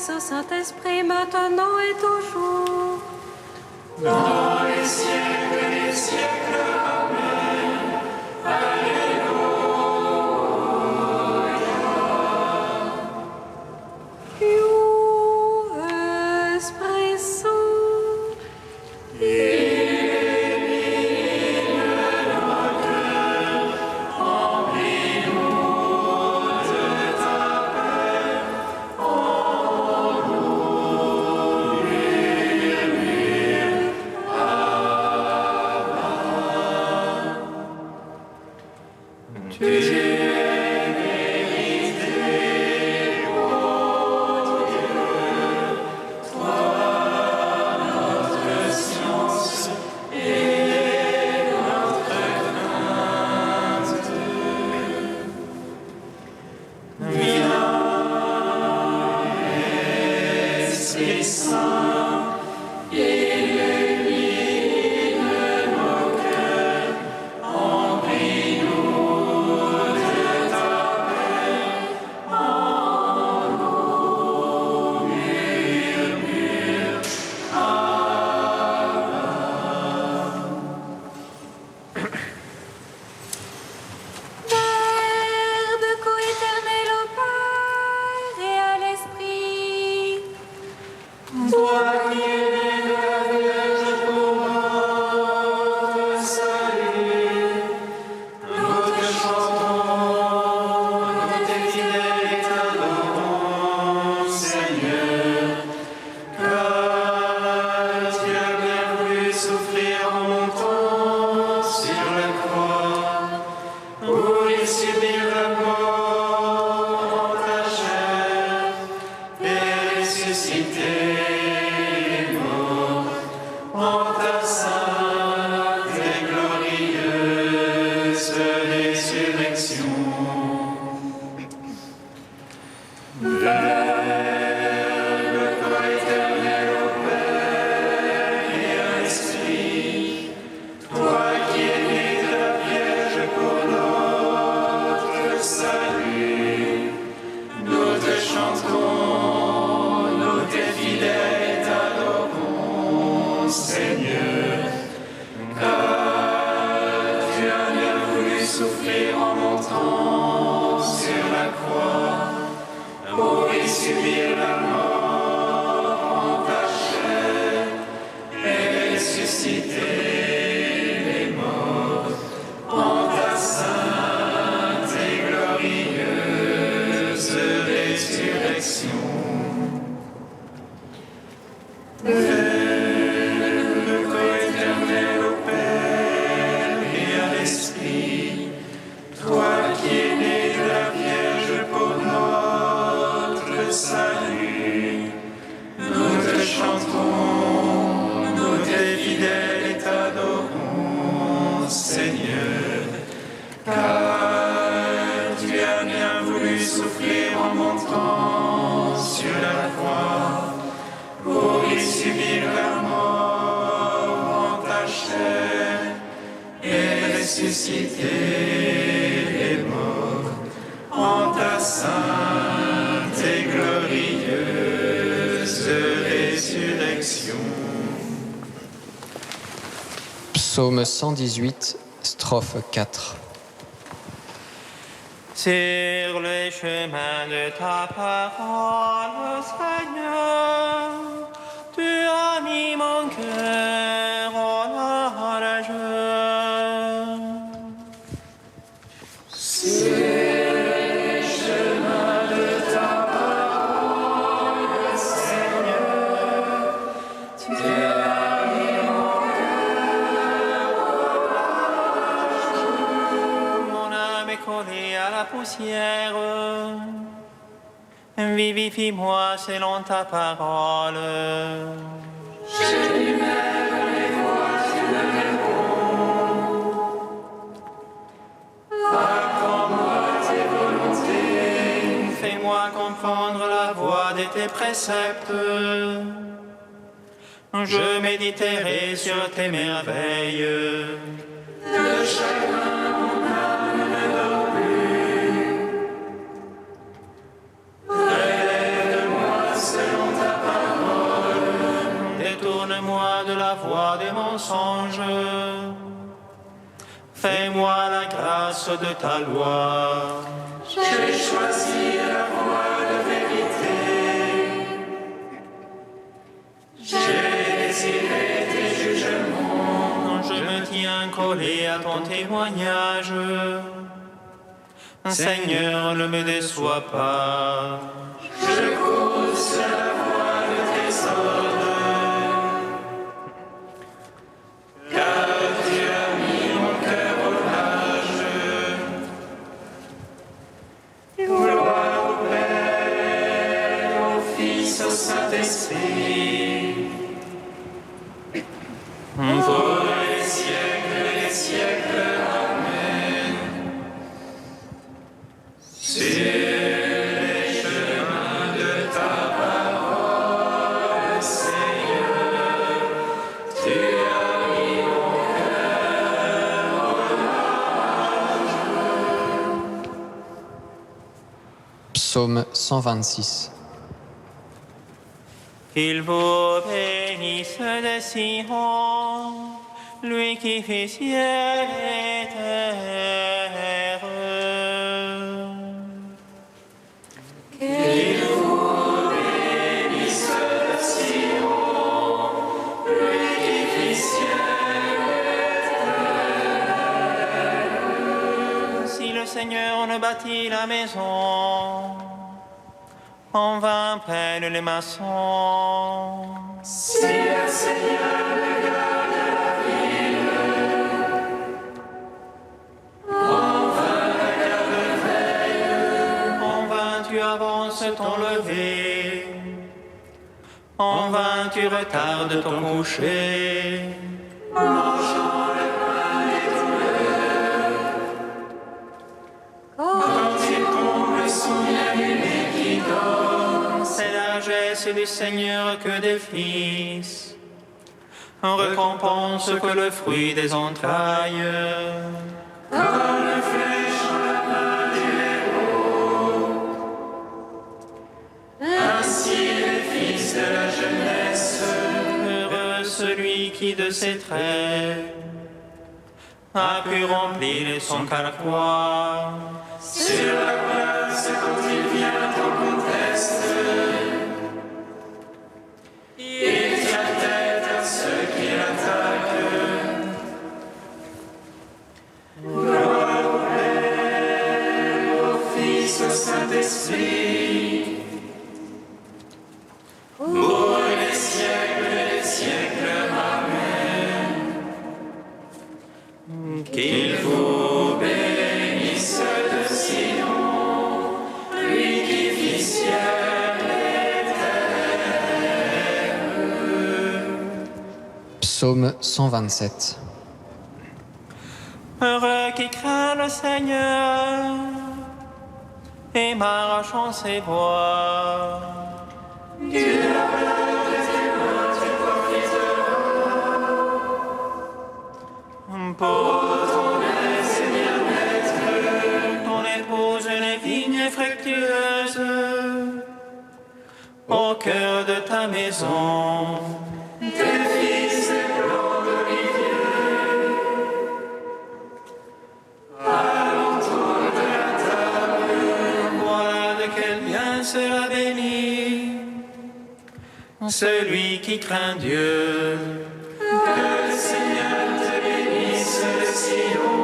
Fils, au Saint-Esprit, maintenant et toujours. Dans les siècles des siècles. Amen. Alléluia. Esprit Saint, Psaume 118, strophe 4. Sur les chemins de ta parole, Seigneur, tu as mis mon cœur en orage. Sur les chemins de ta parole, Seigneur, tu as mis mon cœur en orage. Mon âme est collée à la poussière. Vivifie-moi selon ta parole. Je lui-même les voix, tu me réponds. Apprends-moi tes volontés. Fais-moi comprendre la voie de tes préceptes. Je méditerai sur tes merveilles. Le chagrin, mon âme ne dort plus. Relève-moi selon mensonge. Fais-moi la grâce de ta loi. J'ai choisi la voie de vérité. J'ai désiré tes jugements. Je me tiens collé à ton témoignage. Seigneur, ne me déçois pas. Je cours sur la voie de tes ordres. Car tu as mis mon cœur au large. Gloire au Père, au Fils, au Saint-Esprit. Pour les siècles et les siècles. Amen. Sur les chemins de ta parole, Seigneur, tu as mis mon cœur au large. Psaume 126. Qu'il vous bénisse de Sion, lui qui fait ciel et terre. Qu'il vous bénisse de Sion, lui qui fit ciel et terre. Si le Seigneur ne bâtit la maison, en vain peinent les maçons. Si le Seigneur ne garde la ville, en vain la garde veille. En vain tu avances ton lever, en vain tu retardes ton coucher. Mangeant le pain des douleurs, quand il comble son bien-aimé qui dort. C'est la largesse du Seigneur que des fils, en récompense que le fruit des entrailles. Comme le flèche dans la main du héros, ainsi les fils de la jeunesse. Heureux celui qui de ses traits a pu remplir son carquois. Sur la place quand il vient en conteste, il tient tête à ceux qui l'attaquent. Gloire au Père, au Fils, au Saint-Esprit, pour les siècles et les siècles. Amen. Qu'il vous bénisse de Sion, lui qui fit ciel et terre. Psaume 127. Heureux qui craint le Seigneur et marche en ses voies. Du labeur de tes mains tu profiteras. Pour ton aise et bien-être, ton épouse les vignes fructueuses, au cœur de ta maison. Tes fils des blancs d'olivier, à l'entour de la table. Voilà de quel bien sera béni celui qui craint Dieu. Que le Seigneur te bénisse de Sion,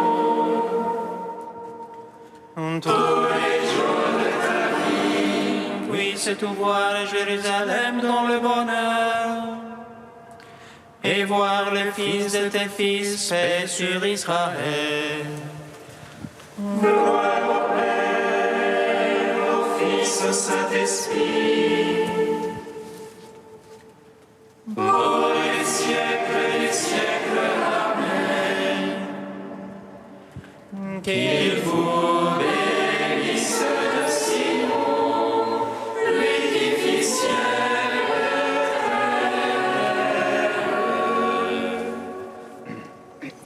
tous les jours de ta vie. Puisse tout voir Jérusalem dans le bonheur et voir les fils de tes fils paix sur Israël. Gloire au Père, au Fils, au Saint-Esprit, pour les siècles et les siècles. Amen. Qu'il vous bénisse de Sion, lui qui fit ciel et terre.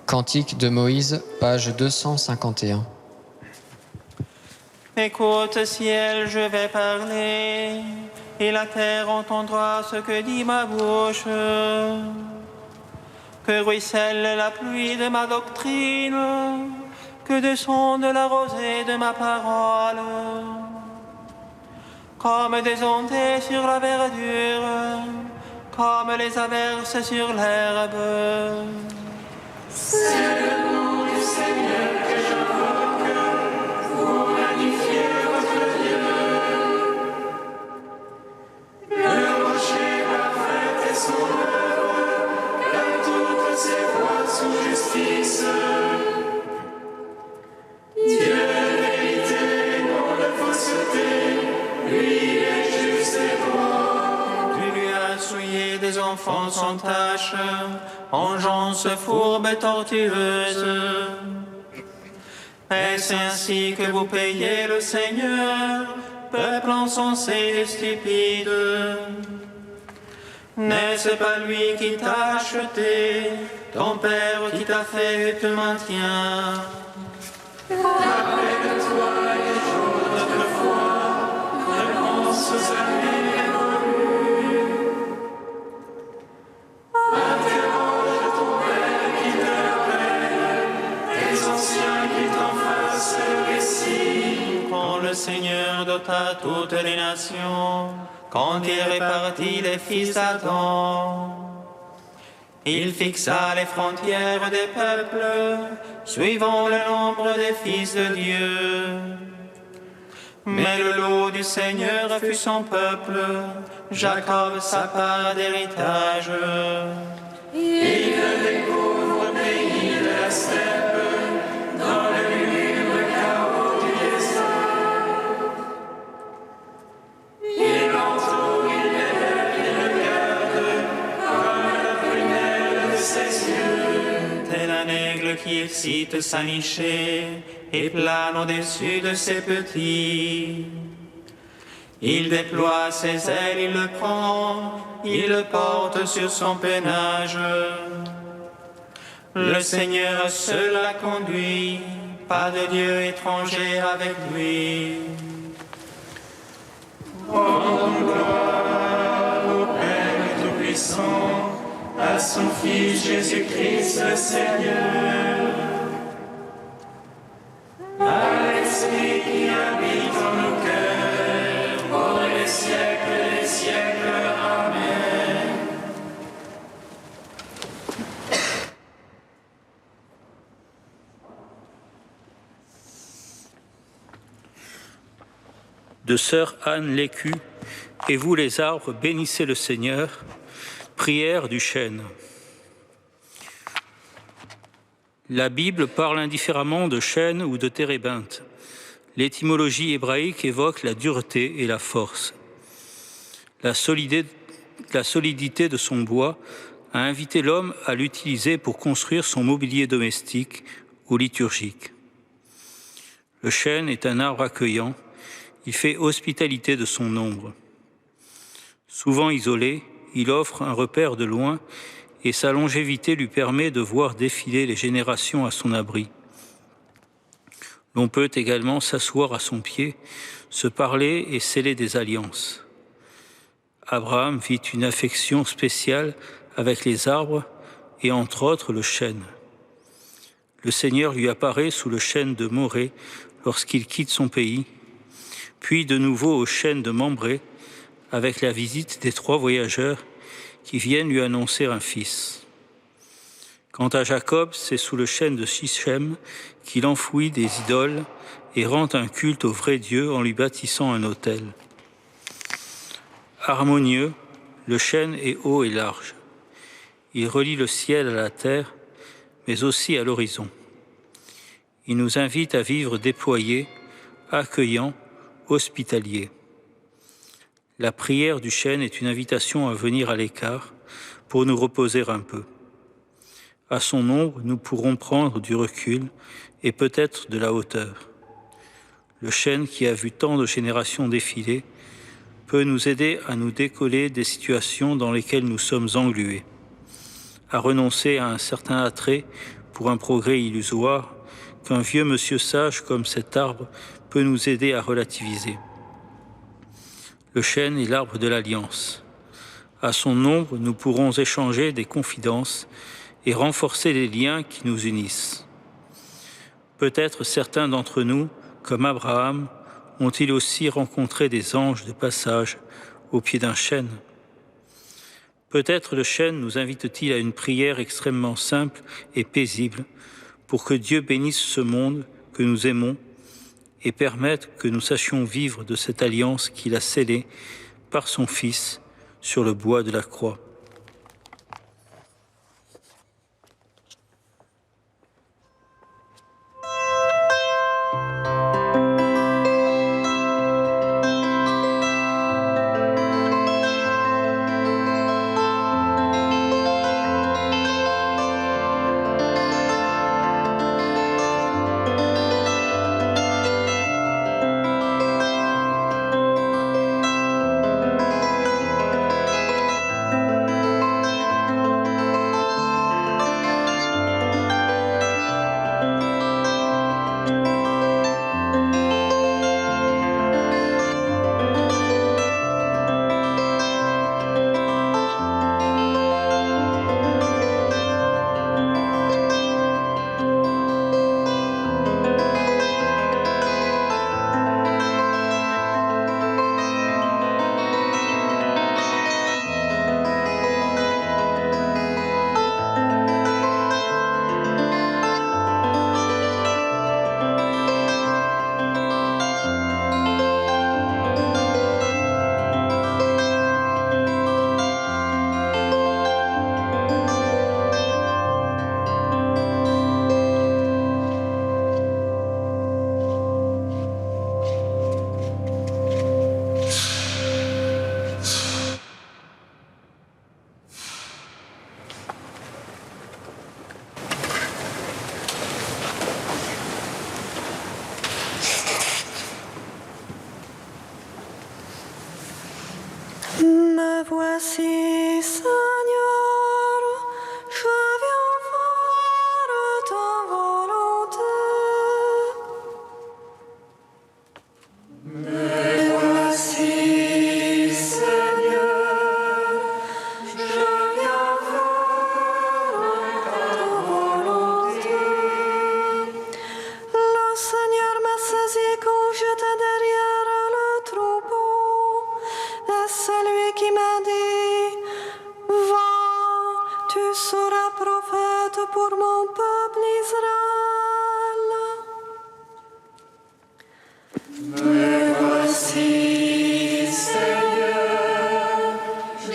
Cantique de Moïse, page 251. Écoute, ciel, je vais parler, et la terre entendra ce que dit ma bouche. que ruisselle la pluie de ma doctrine, que descende la rosée de ma parole. Comme des ondées sur la verdure, comme les averses sur l'herbe. C'est le nom du Seigneur que j'invoque pour magnifier votre Dieu. Le rocher parfait est son œuvre, car toutes ses voies sont justice. Dieu est vérité, non de fausseté, lui est juste et droit. Tu lui as souillé des enfants sans tache, engeance fourbe et tortueuse. Est-ce ainsi que vous payez le Seigneur, peuple insensé et stupide? N'est-ce pas lui qui t'a acheté, ton père qui t'a fait et te maintient? Après de toi les jours d'autrefois, repense aux années révolues. Interroge ton père qui te rappelle, tes anciens qui t'en fassent le récit. Quand le Seigneur dota toutes les nations, quand il répartit les fils d'Adam, il fixa les frontières des peuples, suivant le nombre des fils de Dieu. Mais le lot du Seigneur fut son peuple, Jacob sa part d'héritage. Il le découvre au pays de la steppe, dans le lugubre chaos du désert. Il l'entoure, il l'élève, il le garde, comme la prunelle de ses yeux. Tel un aigle qui excite sa nichée et plane au-dessus de ses petits. Il déploie ses ailes, il le prend, il le porte sur son peinage. Le Seigneur seul l'a conduit, pas de Dieu étranger avec lui. Rendons gloire au Père Tout-Puissant, à son Fils Jésus-Christ le Seigneur, à l'Esprit qui habite en nos cœurs, pour les siècles des siècles. Amen. De sœur Anne Lécu, et vous les arbres, bénissez le Seigneur. Prière du chêne. La Bible parle indifféremment de chêne ou de térébinthe. L'étymologie hébraïque évoque la dureté et la force. La solidité de son bois a invité l'homme à l'utiliser pour construire son mobilier domestique ou liturgique. Le chêne est un arbre accueillant. Il fait hospitalité de son ombre. Souvent isolé, il offre un repère de loin et sa longévité lui permet de voir défiler les générations à son abri. L'on peut également s'asseoir à son pied, se parler et sceller des alliances. Abraham vit une affection spéciale avec les arbres et entre autres le chêne. Le Seigneur lui apparaît sous le chêne de Morée lorsqu'il quitte son pays, puis de nouveau au chêne de Mambré avec la visite des 3 voyageurs qui viennent lui annoncer un fils. Quant à Jacob, c'est sous le chêne de Sichem qu'il enfouit des idoles et rend un culte au vrai Dieu en lui bâtissant un autel. Harmonieux, le chêne est haut et large. Il relie le ciel à la terre, mais aussi à l'horizon. Il nous invite à vivre déployés, accueillants, hospitaliers. La prière du chêne est une invitation à venir à l'écart pour nous reposer un peu. À son ombre, nous pourrons prendre du recul et peut-être de la hauteur. Le chêne qui a vu tant de générations défiler peut nous aider à nous décoller des situations dans lesquelles nous sommes englués, à renoncer à un certain attrait pour un progrès illusoire qu'un vieux monsieur sage comme cet arbre peut nous aider à relativiser. Le chêne est l'arbre de l'alliance. À son ombre, nous pourrons échanger des confidences et renforcer les liens qui nous unissent. Peut-être certains d'entre nous, comme Abraham, ont-ils aussi rencontré des anges de passage au pied d'un chêne. Peut-être le chêne nous invite-t-il à une prière extrêmement simple et paisible pour que Dieu bénisse ce monde que nous aimons et permette que nous sachions vivre de cette alliance qu'il a scellée par son Fils sur le bois de la croix. Me voici, Seigneur, je viens faire ta volonté. Me voici, Seigneur, je viens faire ta volonté. Le Seigneur m'a saisi quand j'étais derrière le troupeau. Et c'est lui qui m'a dit, va, tu seras prophète pour mon peuple Israël. Me voici, Seigneur, je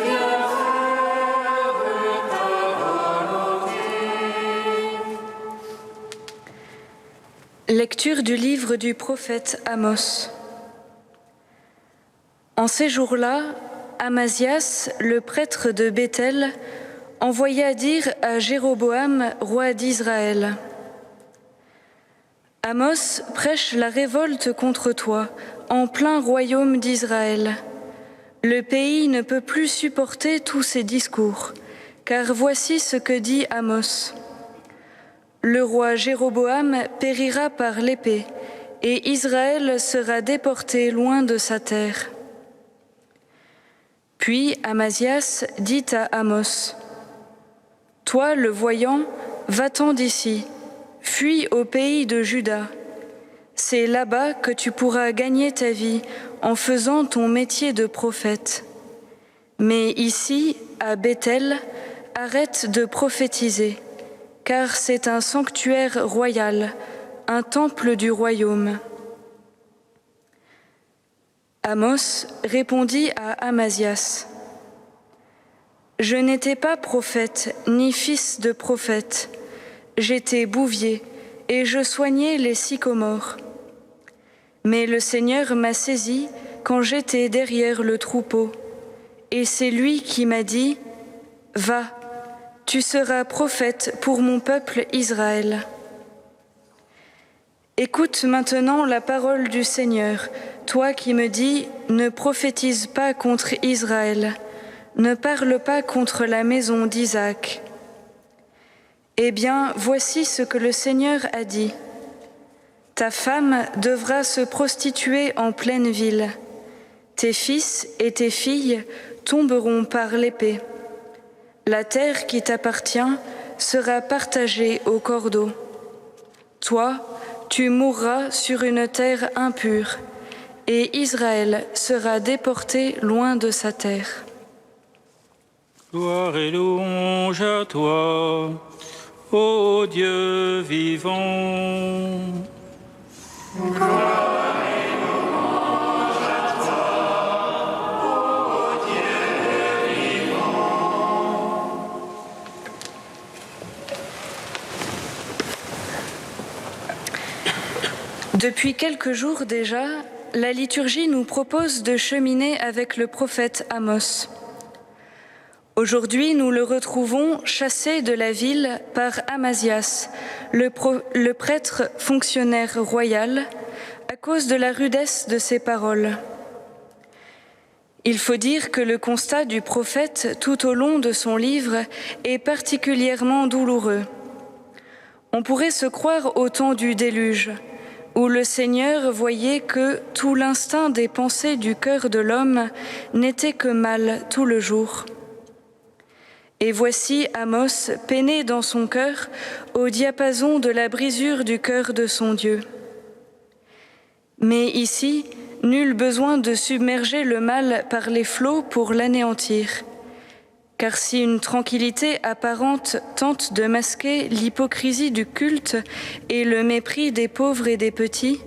viens faire ta volonté. Lecture du livre du prophète Amos. En ces jours-là, Amazias, le prêtre de Béthel, envoya dire à Jéroboam, roi d'Israël: Amos prêche la révolte contre toi, en plein royaume d'Israël. Le pays ne peut plus supporter tous ces discours, car voici ce que dit Amos. Le roi Jéroboam périra par l'épée, et Israël sera déporté loin de sa terre. Puis Amazias dit à Amos: Toi, le voyant, va-t'en d'ici, fuis au pays de Juda. C'est là-bas que tu pourras gagner ta vie en faisant ton métier de prophète. Mais ici, à Béthel, arrête de prophétiser, car c'est un sanctuaire royal, un temple du royaume. Amos répondit à Amazias: Je n'étais pas prophète, ni fils de prophète. J'étais bouvier, et je soignais les sycomores. Mais le Seigneur m'a saisi quand j'étais derrière le troupeau, et c'est lui qui m'a dit: Va, tu seras prophète pour mon peuple Israël. Écoute maintenant la parole du Seigneur, toi qui me dis: ne prophétise pas contre Israël, ne parle pas contre la maison d'Isaac. Eh bien, voici ce que le Seigneur a dit. Ta femme devra se prostituer en pleine ville. Tes fils et tes filles tomberont par l'épée. La terre qui t'appartient sera partagée au cordeau. Toi, tu mourras sur une terre impure, et Israël sera déporté loin de sa terre. Gloire et louange à toi, ô Dieu vivant. Gloire et louange à toi, ô Dieu vivant. Depuis quelques jours déjà, la liturgie nous propose de cheminer avec le prophète Amos. Aujourd'hui, nous le retrouvons chassé de la ville par Amazias, le prêtre fonctionnaire royal, à cause de la rudesse de ses paroles. Il faut dire que le constat du prophète tout au long de son livre est particulièrement douloureux. On pourrait se croire au temps du déluge, où le Seigneur voyait que tout l'instinct des pensées du cœur de l'homme n'était que mal tout le jour. Et voici Amos peiné dans son cœur au diapason de la brisure du cœur de son Dieu. Mais ici, nul besoin de submerger le mal par les flots pour l'anéantir. Car si une tranquillité apparente tente de masquer l'hypocrisie du culte et le mépris des pauvres et des petits,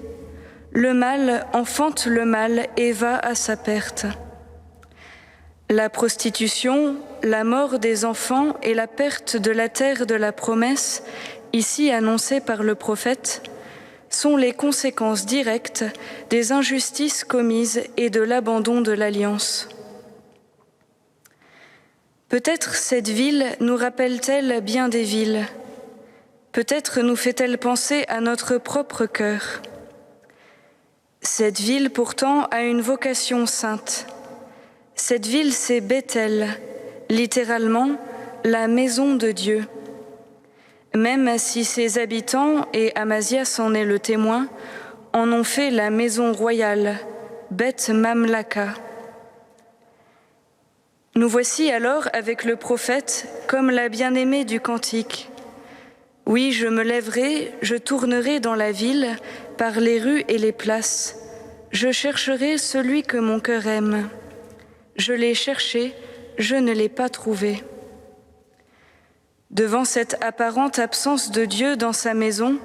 le mal enfante le mal et va à sa perte. La prostitution, la mort des enfants et la perte de la terre de la promesse, ici annoncée par le prophète, sont les conséquences directes des injustices commises et de l'abandon de l'alliance. Peut-être cette ville nous rappelle-t-elle bien des villes. Peut-être nous fait-elle penser à notre propre cœur. Cette ville pourtant a une vocation sainte. Cette ville, c'est Bethel, littéralement la maison de Dieu. Même si ses habitants, et Amazias en est le témoin, en ont fait la maison royale, Beth Mamlaka. Nous voici alors avec le prophète comme la bien-aimée du cantique. Oui, je me lèverai, je tournerai dans la ville, par les rues et les places. Je chercherai celui que mon cœur aime. Je l'ai cherché, je ne l'ai pas trouvé. Devant cette apparente absence de Dieu dans sa maison,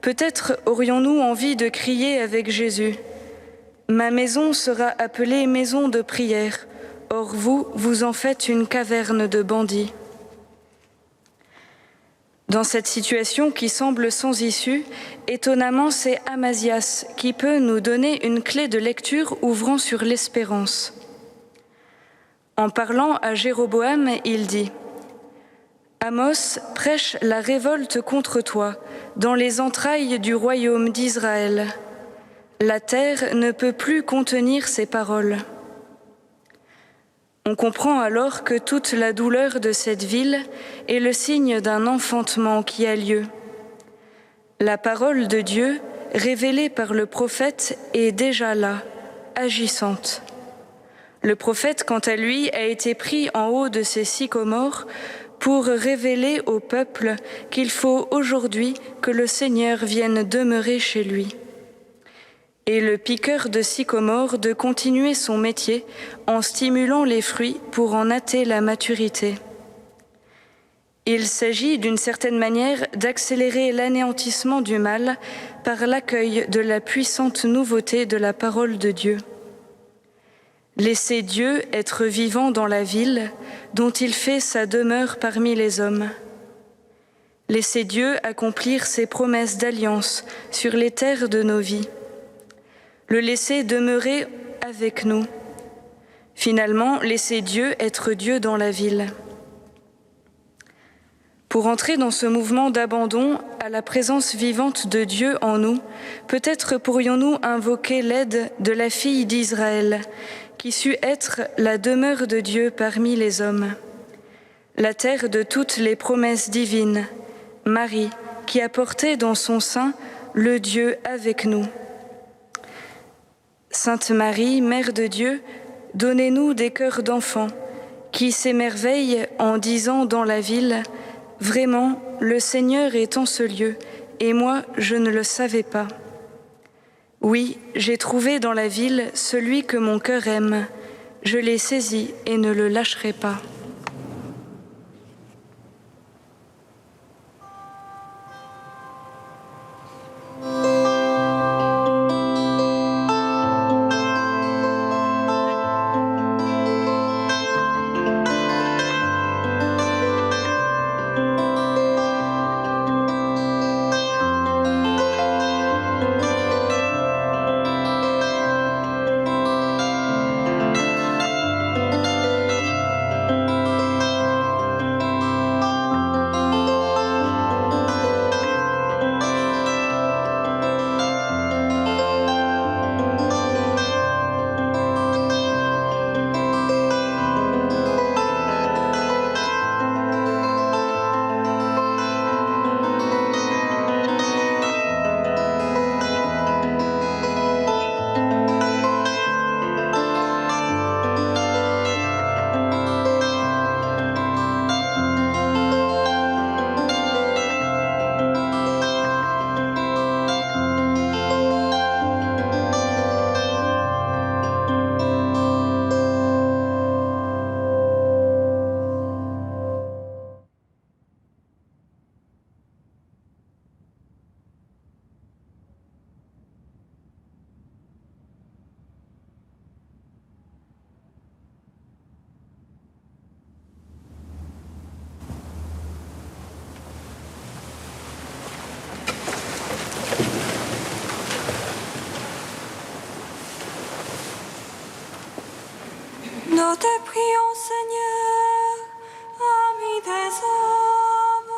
peut-être aurions-nous envie de crier avec Jésus « Ma maison sera appelée maison de prière, or vous, vous en faites une caverne de bandits. » Dans cette situation qui semble sans issue, étonnamment c'est Amazias qui peut nous donner une clé de lecture ouvrant sur l'espérance. En parlant à Jéroboam, il dit « Amos prêche la révolte contre toi, dans les entrailles du royaume d'Israël. La terre ne peut plus contenir ses paroles. » On comprend alors que toute la douleur de cette ville est le signe d'un enfantement qui a lieu. La parole de Dieu, révélée par le prophète, est déjà là, agissante. Le prophète, quant à lui, a été pris en haut de ses sycomores pour révéler au peuple qu'il faut aujourd'hui que le Seigneur vienne demeurer chez lui. Et le piqueur de sycomore de continuer son métier en stimulant les fruits pour en hâter la maturité. Il s'agit d'une certaine manière d'accélérer l'anéantissement du mal par l'accueil de la puissante nouveauté de la parole de Dieu. Laissez Dieu être vivant dans la ville dont il fait sa demeure parmi les hommes. Laissez Dieu accomplir ses promesses d'alliance sur les terres de nos vies. Le laisser demeurer avec nous. Finalement, laissez Dieu être Dieu dans la ville. Pour entrer dans ce mouvement d'abandon à la présence vivante de Dieu en nous, peut-être pourrions-nous invoquer l'aide de la fille d'Israël, qui sut être la demeure de Dieu parmi les hommes. La terre de toutes les promesses divines, Marie, qui a porté dans son sein le Dieu avec nous. Sainte Marie, Mère de Dieu, donnez-nous des cœurs d'enfants, qui s'émerveillent en disant dans la ville, « Vraiment, le Seigneur est en ce lieu, et moi je ne le savais pas. » Oui, j'ai trouvé dans la ville celui que mon cœur aime. Je l'ai saisi et ne le lâcherai pas. Nous te prions, Seigneur, ami des hommes.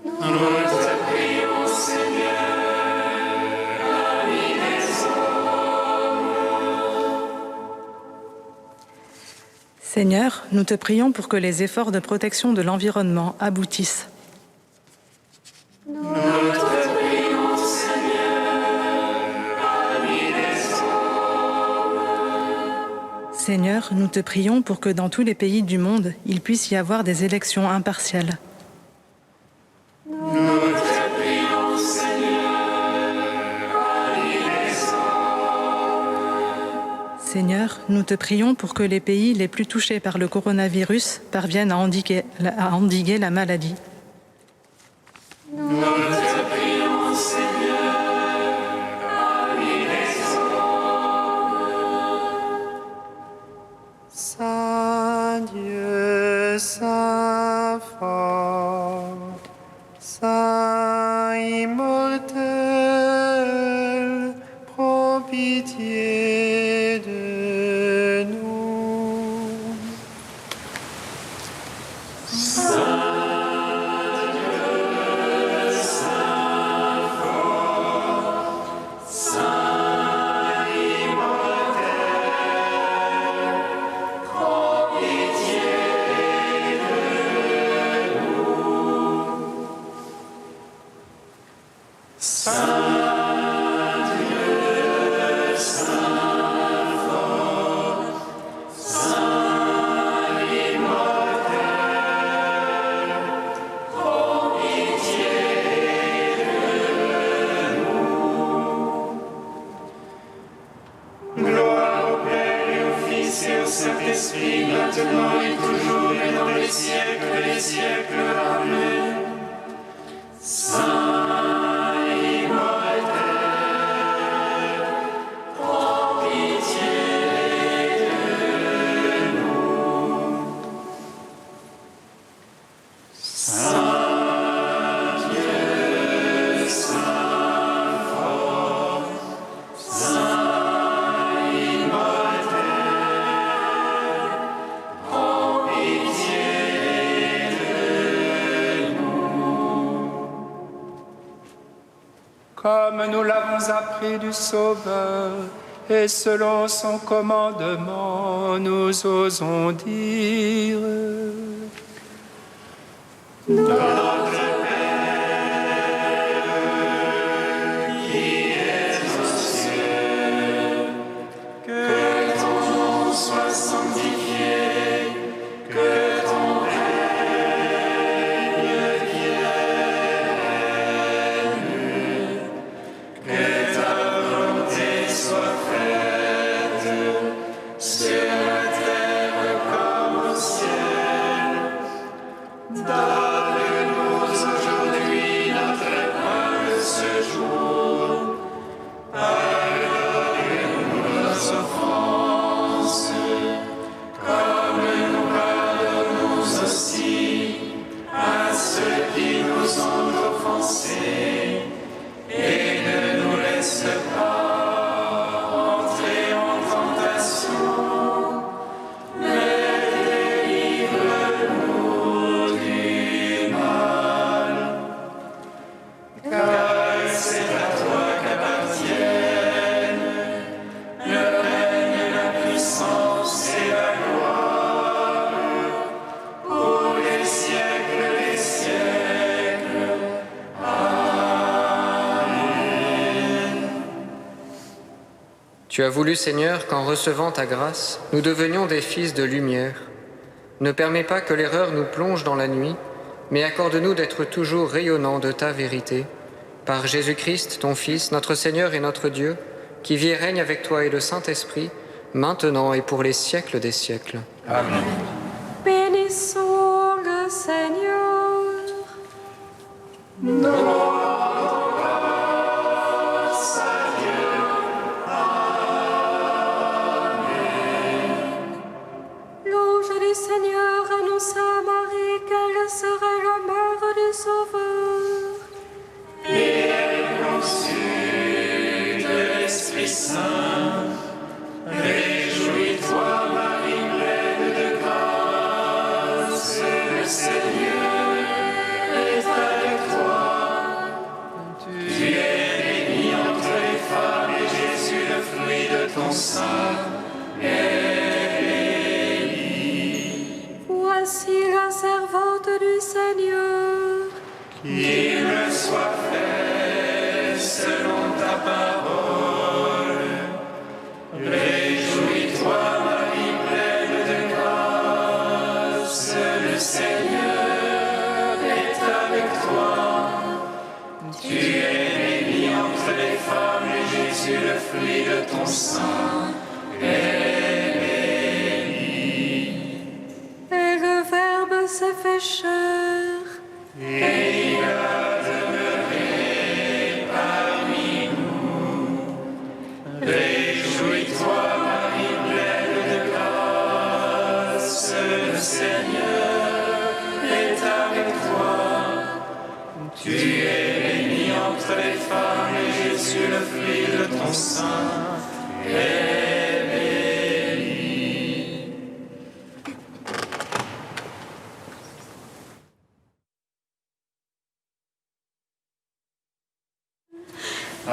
Nous te prions, Seigneur, ami des hommes. Seigneur, nous te prions pour que les efforts de protection de l'environnement aboutissent. Nous te prions, Seigneur, ami des hommes. Seigneur, nous te prions pour que dans tous les pays du monde, il puisse y avoir des élections impartiales. Nous te prions, Seigneur, ami des hommes. Seigneur, nous te prions pour que les pays les plus touchés par le coronavirus parviennent à endiguer la maladie. Nous te prions, Seigneur, ami des hommes. Saint Dieu, Saint fort, Saint immortel, prends pitié de nous. Gloire au Père et au Fils et au Saint-Esprit, maintenant et toujours et dans les siècles des siècles. Amen. Saint immortel, prends pitié de nous. Saint Dieu, Saint fort, Saint immortel, prends pitié de nous. Comme nous l'avons appris du Sauveur, et selon son commandement, nous osons dire: Notre Père, qui es aux cieux, que ton nom soit sanctifié. Tu as voulu, Seigneur, qu'en recevant ta grâce, nous devenions des fils de lumière. Ne permets pas que l'erreur nous plonge dans la nuit, mais accorde-nous d'être toujours rayonnants de ta vérité. Par Jésus-Christ, ton Fils, notre Seigneur et notre Dieu, qui vit et règne avec toi et le Saint-Esprit, maintenant et pour les siècles des siècles. Amen. Bénissons le Seigneur. L'ange du Seigneur annonça à Marie qu'elle serait la mère du Sauveur. Et elle conçut de l'Esprit Saint. Réjouis-toi, Marie, pleine de grâce, le Seigneur est avec toi. Tu es bénie entre les femmes, et Jésus, le fruit de ton sein, est béni. Voici la servante du Seigneur. Qu'il me soit fait selon ta parole. Réjouis-toi, Marie, pleine de grâce, le Seigneur est avec toi. Tu es bénie entre les femmes, et Jésus, le fruit de ton sein, est béni. Et le Verbe s'est fait chair. Et il a demeuré parmi nous. Réjouis-toi, Marie, pleine de grâce, le Seigneur est avec toi. Tu es bénie entre les femmes, et Jésus, le fruit de ton sein, est béni.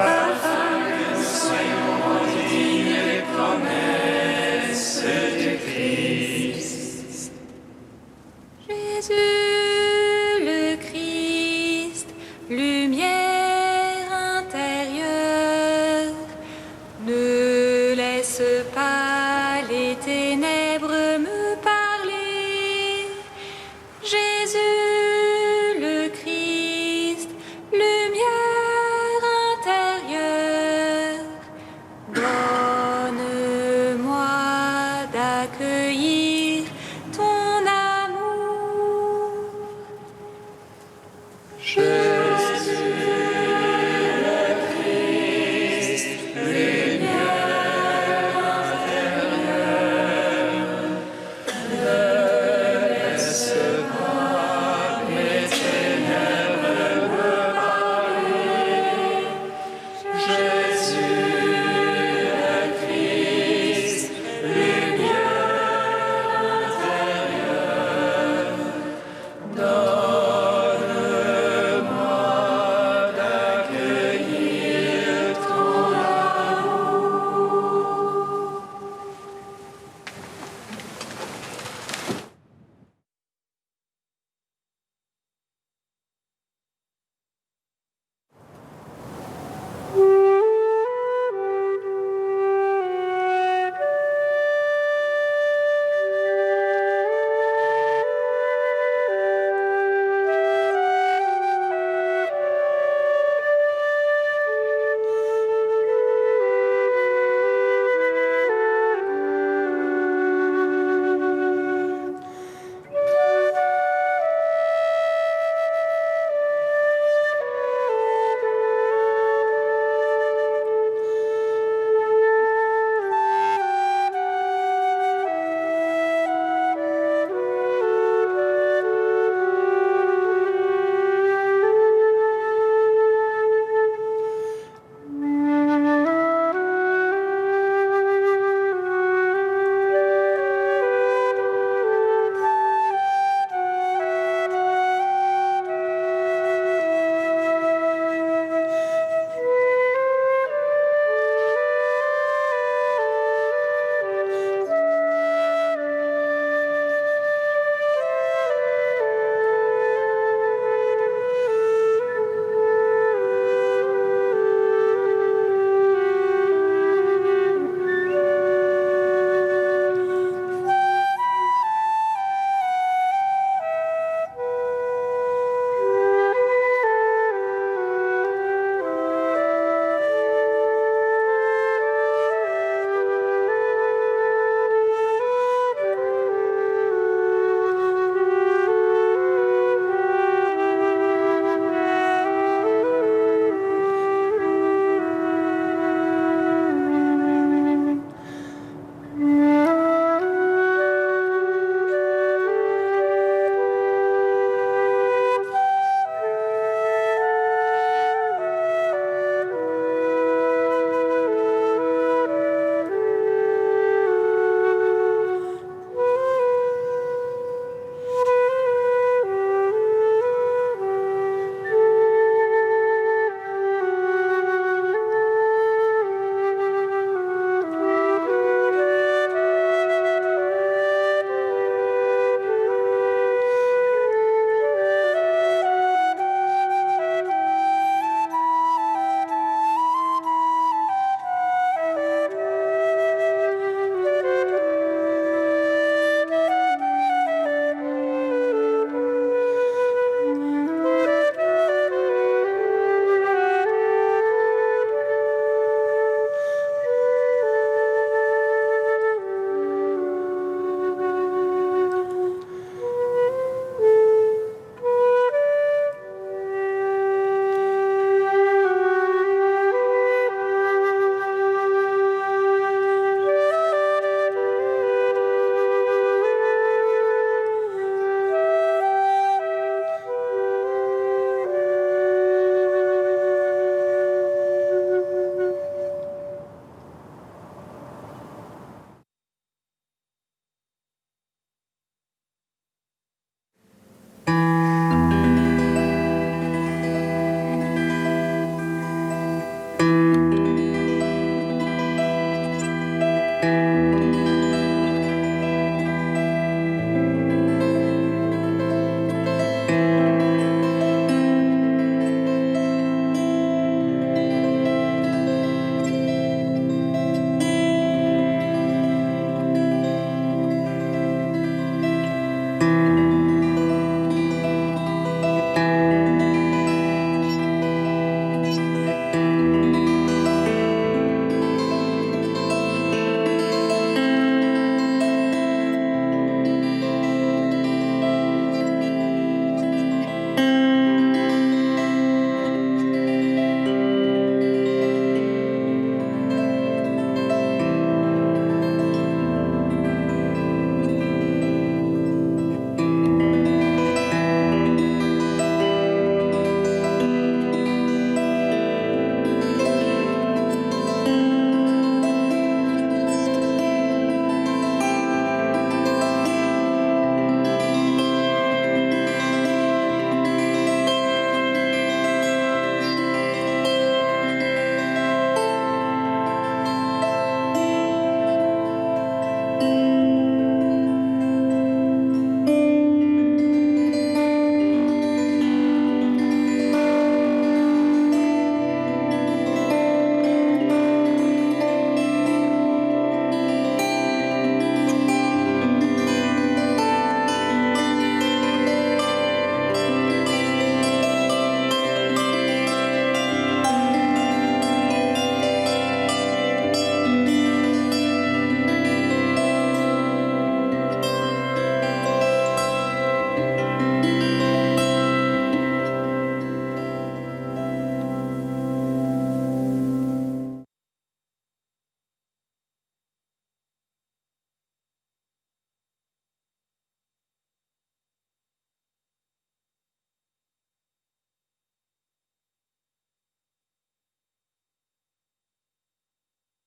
Afin que nous soyons dignes des promesses du Christ. Jésus le Christ, lumière intérieure, ne laisse pas les ténèbres me parler. Jésus le Christ, lumière intérieure, donne-moi d'accueillir ton amour. Jésus le Christ, lumière intérieure, Amen.